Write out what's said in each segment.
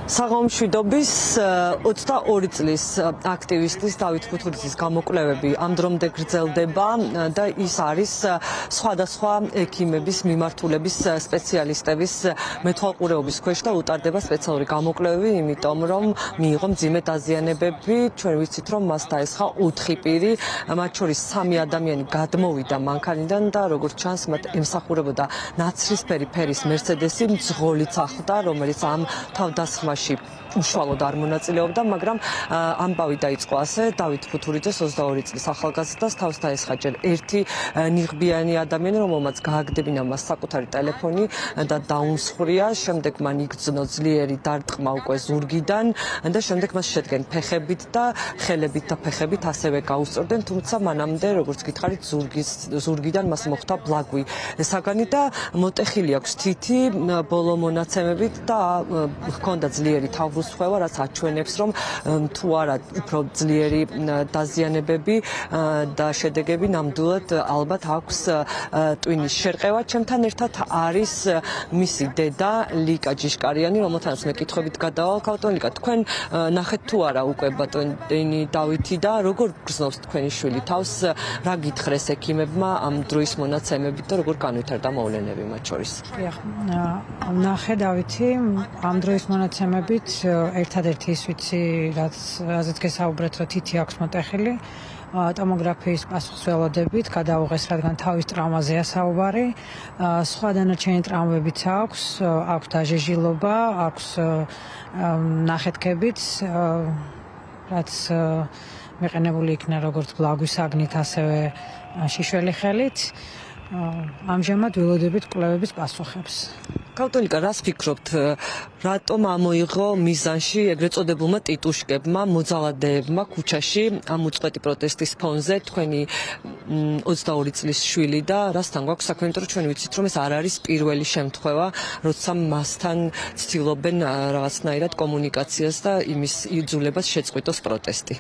საღამოშვიდობის 22 წლის აქტივისტის დავით ფუთურიძის გამოკვლევები ამ დრომდე გრძელდება და ის არის სხვადასხვა ექიმების, მიმართულების, სპეციალისტების მეთვალყურეობის ქვეშ და უტარდება სპეციალური გამოკვლევები, იმიტომ რომ მიიღო მძიმე დაზიანებები. ჩვენ ვიცით, რომ მას დაესხა 4 პირი, მათ შორის 3 ადამიანი გადმოვიდა მანქანიდან და როგორც ჩანს, მათ ემსახურებოდა ნაცრისფერი ფერის მერცედესი, მძღოლიც ახლდა, რომელიც ამ თავდასხმაში უშუალოდ არ მონაწილეობდა, მაგრამ ამბავი დაიწყო ასე დავით ფუთურიძეს 22 წლის ახალგაზრდას თავს დაესხა ჯერ ერთი ნიღბიანი ადამიანი, რომელმაც გააგდებინა მას საკუთარი ტელეფონი და დაუმსხვრია, შემდეგ მან იგრძნო ძლიერი დარტყმა უკვე ზურგიდან და შემდეგ მას შედგენ ფეხებით და ხელებით და ფეხებით ასევე გაუსწორდნენ, თუმცა მანამდე, როგორც გითხარით, ზურგიდან მას მოხვდა ბლაგვი საგანი და მოტეხილი აქვს თითი ბოლო მონაცემებით და ჰქონდა ძლიერი თავბრუსხვევა, რაც აჩვენებს, რომ თუ არა უფრო ძლიერი დაზიანებები და შედეგები ნამდვილად ალბათ აქვს ტვინის შერყევა. ჩემთან ერთად არის მისი დედა ლიკა ჯიშკარიანი, რომელთანაც მე კითხვებით გადავალ. ქალბატონ ლიკა, თქვენ ნახეთ თუ არა უკვე ბატონი დავითი და როგორ გრძნობს თქვენი შვილი თავს, რა გითხრეს ექიმებმა ამ დროის მონაცემებით და როგორ განვითარდა მოვლენები მათ შორის? ნახე დავითი ამ დროის მონაცემებით ერთადერთი ის ვიცი, რაზეც გესაუბრეთ, რომ თითი აქვს მოტეხილი, ტომოგრაფიის პასუხისმგებლობით გადაუღეს, რადგან თავის ტრავმაზეა საუბარი, სხვა დანარჩენი ტრავმებიც აქვს დაჟეჟილობა, აქვს ნახეთქებიც, რაც მიყენებული იქნა როგორც ბლაგვის საგნით, ასევე შიშველი ხელით. ამჟამად ველოდებით კვლევების პასუხებს. ქალბატონ ლიკა, რას ფიქრობთ, რატომ ამოიღო მიზანში ეგრეთ წოდებულმა ტიტუშკებმა, მოძალადეებმა ქუჩაში ამ უწყვეტი პროტესტის ფონზე თქვენი 22 წლის შვილი და რასთან გვაქვს საქმე, იმიტომ რომ ჩვენ ვიცით, რომ ეს არ არის პირველი შემთხვევა, როცა მასთან ცდილობენ რაღაცნაირად კომუნიკაციას და იმის იძულებას შეწყვიტოს პროტესტი.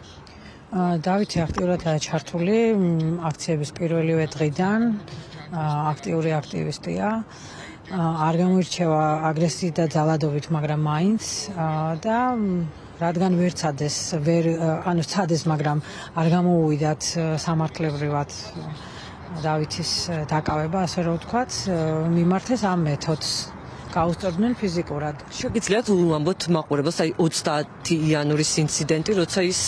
დავითი აქტიურადაა ჩართული აქციების პირველივე დღიდან, აქტიური აქტივისტია. არ გამოირჩევა აგრესიით და ძალადობით, მაგრამ მაინც და რადგან ვერ ცადეს, მაგრამ არ გამოუვიდათ სამართლებრივად დავითის დაკავება, ასე რომ ვთქვათ, მიმართეს ამ მეთოდს. გაუსწორდნენ ფიზიკურად. შეგიძლიათ უამბოთ მაყურებელს, აი 30 იანვრის ინციდენტი, როცა ის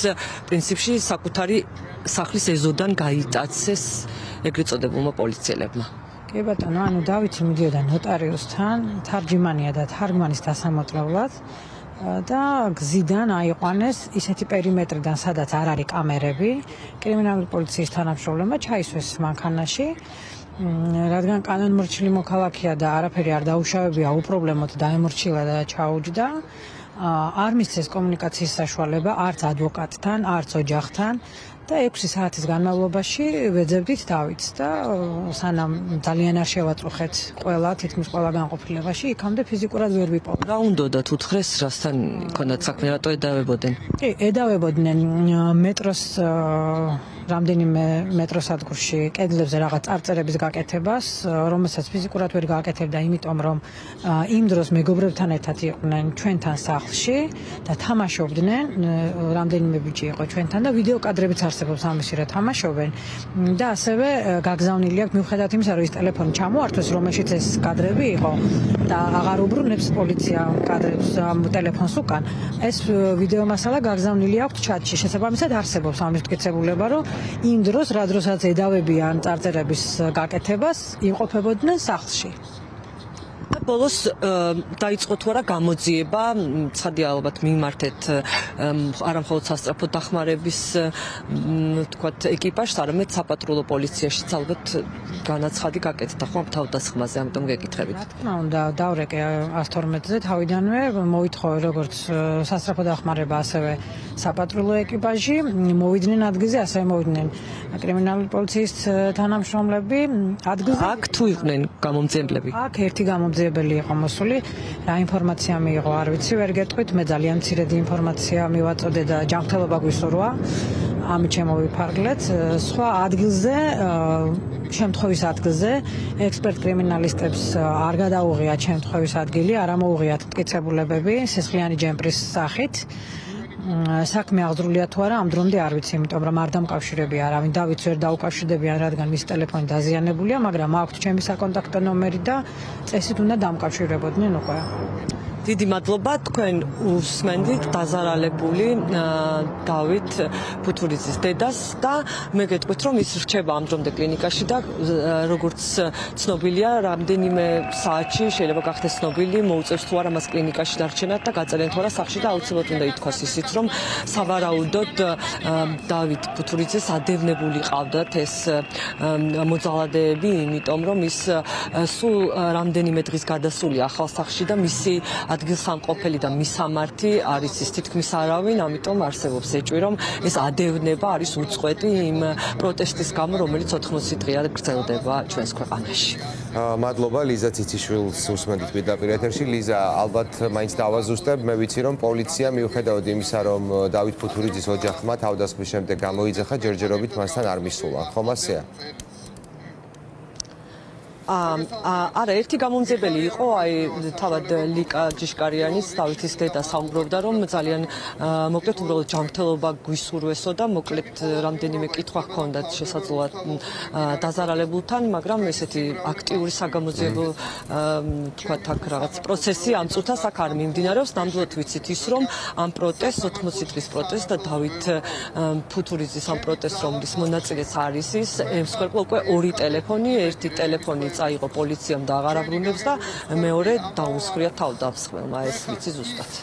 პრინციპში საკუთარი სახლის ეზოდან გაიტაცეს ეგრეთ წოდებულმა პოლიციელებმა. კი ბატონო, დავითი მიდიოდა ნოტარიუსთან, თარჯიმანია და თარგმანის დასამოწმებლად და გზიდან აიყვანეს ისეთი პერიმეტრიდან, სადაც არ არის კამერები, კრიმინალური პოლიციის თანამშრომლებმა ჩაისვეს მანქანაში. რადგან კანონმორჩილი მოქალაქეა და არაფერი არ დაუშავებია, უპრობლემოდ დაემორჩილა და ჩაუჯდა. არ მისცეს კომუნიკაციის საშუალება არც ადვოკატთან, არც ოჯახთან და 6 საათის განმავლობაში ვეძებდით დავითს და სანამ ძალიან არ შევაწუხეთ თითქმის ყველა განყოფილებაში, იქამდე ფიზიკურად ვერ ვიპოვეთ. რა უნდათ უთხრეს, რასთან იქონდათ საქმე, რატო ედავებოდნენ? კი, ედავებოდნენ მეტროს რამდენიმე მეტროსადგურში კედლებზე რაღაც წარწერების გაკეთებას, რომელსაც ფიზიკურად ვერ გააკეთებდა, იმიტომ რომ იმ დროს მეგობრებთან ერთად იყვნენ ჩვენთან სახლში და თამაშობდნენ, რამდენიმე ბიჭი იყო ჩვენთან და ვიდეო კადრებიც არსებობს ამისი, რა თამაშობენ და ასევე გაგზავნილი აქვს, მიუხედავად იმისა, რომ ის ტელეფონი ჩამოართვეს, რომელშიც ეს კადრები იყო და აღარ უბრუნებს პოლიცია კადრებს ამ ტელეფონს უკან. ეს ვიდეო მასალა გაგზავნილი აქვს ჩატში, შესაბამისად არსებობს ამის მტკიცებულება, რომ იმ დროს, რა დროსაც ედავებიან წარწერების გაკეთებას, იმყოფებოდნენ სახლში. ბოლოს დაიწყო თუ არა გამოძიება, ცხადია ალბათ მიმართეთ არა მხოლოდ სასწრაფო დახმარების თქვათ ეკიპაჟს, არამედ საპატრულო პოლიციაშიც ალბათ განაცხადი გაკეთდა ხო ამ თავდასხმაზე, ამიტომ გეკითხებით. რა თქმა უნდა, დავრეკე 112-ზე თავიდანვე მოითხოვე როგორც სასწრაფო დახმარება, ასევე საპატრულო ეკიპაჟი, მოვიდნენ ადგილზე, ასევე მოვიდნენ კრიმინალური პოლიციის თანამშრომლები ადგილზე. აქ თუ იყვნენ გამომძიებლები? აქ ერთი გამომძიებელი მასწავლებელი იყო მოსული. რა ინფორმაცია მიიღო, არ ვიცი, ვერ გეტყვით. მე ძალიან მცირედი ინფორმაცია მივაწოდე და ჯანმრთელობა გვისურვა. ამით შემოვიფარგლეთ. სხვა ადგილზე, შემთხვევის ადგილზე, ექსპერტ კრიმინალისტებს არ გადაუღიათ შემთხვევის ადგილი, არ ამოუღიათ მტკიცებულებები სისხლიანი ჯემპრის სახით. საქმე აღძრულია თუ არა, ამ დრომდე არ ვიცი, იმიტომ რომ არ დამკავშირებია არავინ. დავითს ვერ დაუკავშირდებიან, რადგან მის ტელეფონი დაზიანებულია, მაგრამ აქვთ ჩემი საკონტაქტო ნომერი და წესით უნდა დამკავშირებოდნენ უკვე. დიდი მადლობა, თქვენ უსმენდით დაზარალებული დავით ფუთურიძის დედას და მე გეტყვით, რომ ის რჩება ამ დრომდე კლინიკაში და როგორც ცნობილია, რამდენიმე საათში შეიძლება გახდეს ცნობილი, მოუწევს თუ არა მას კლინიკაში დარჩენად და გაწერენ თუ არა სახლში და აუცილებლად უნდა ითქვას ისიც, რომ სავარაუდოდ დავით ფუთურიძეს ადევნებული ყავდათ ეს მოძალადეები, იმიტომ რომ ის სულ რამდენიმე დღის გადასულია ახალ სახლში და მისი ადგილსამყოფელი და მისამართი არის ის თითქმის არავინ, ამიტომ არსებობს ეჭვი, რომ ეს ადევნება არის უწყვეტი იმ პროტესტის გამო, რომელიც 80 დღეა გრძელდება ჩვენს ქვეყანაში. მადლობა ლიზა ციციშვილს უსმენთ პირდაპირ ეთერში. ლიზა, ალბათ მაინც დავაზუსტებ, მე ვიცი რომ პოლიცია მიუხედავად იმისა, რომ დავით ფუთურიძის ოჯახმა თავდასხმის შემდეგ გამოიძახა, ჯერჯერობით მასთან არ მისულა. ხომ ასეა? არა, ერთი გამომძებელი იყო, აი თავად ლიკა ჯიშკარიანის დავითის დედა საუბრობდა, რომ ძალიან მოკლედ უბრალოდ ჯანმრთელობა გვისურვესო და მოკლედ რამდენიმე კითხვა ჰქონდათ შესაძლოა დაზარალებულთან, მაგრამ ესეთი აქტიური საგამოძიებო თქვათ აქ რაღაც პროცესი ამ წუთას აქ არ მიმდინარეობს. ნამდვილად ვიცით ის, რომ ამ პროტესტს 80 დღის პროტესტს და დავით ფუთურიძის ამ პროტესტს, რომლის მონაწილეც არის ის, ემსხვერპლა უკვე ორი ტელეფონი, ერთი ტელეფონი წაიღო პოლიციამ და აღარ აბრუნებს და მეორე დაუსხვრია თავდამსხმელმა, ეს ვიცი ზუსტად.